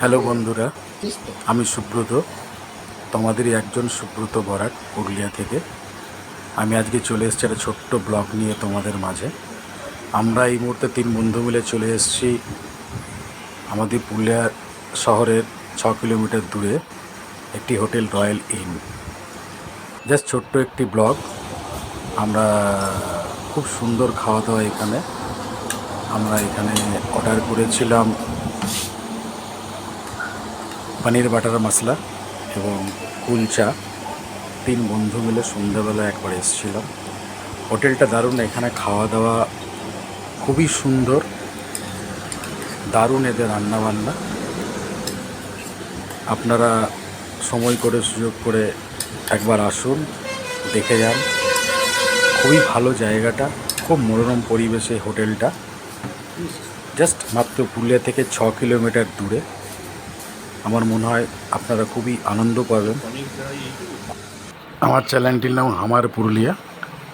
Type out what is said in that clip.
Hello বন্ধুরা, আমি সুব্রত, তোমাদেরই একজন সুব্রত বরাট, পুরুলিয়া থেকে। আমি আজকে চলে এসেছি একটা ছোট্ট ব্লগ নিয়ে তোমাদের মাঝে। আমরা এই মুহূর্তে 3 বন্ধু মিলে চলে এসেছি আমাদের পুরুলিয়া শহরের 6 কিলোমিটার দূরে একটি হোটেল রয়্যাল ইন। জাস্ট ছোট্ট একটি ব্লগ। আমরা খুব সুন্দর খাওয়া দাওয়া এখানে। আমরা এখানে অর্ডার করেছিলাম পনির বাটার মশলা এবং কুলচা। 3 বন্ধু মিলে সন্ধ্যাবেলা একবার এসেছিলাম। হোটেলটা দারুণ, এখানে খাওয়া দাওয়া খুবই সুন্দর, দারুণ এদের রান্নাবান্না। আপনারা সময় করে সুযোগ করে একবার আসুন, দেখে যান। খুবই ভালো জায়গাটা, খুব মনোরম পরিবেশে হোটেলটা। জাস্ট মাত্র পুরুলিয়া থেকে 6 কিলোমিটার দূরে। আমার মনে হয় আপনারা খুবই আনন্দ পাবেন। আমার চ্যানেলটির নাম আমার পুরুলিয়া।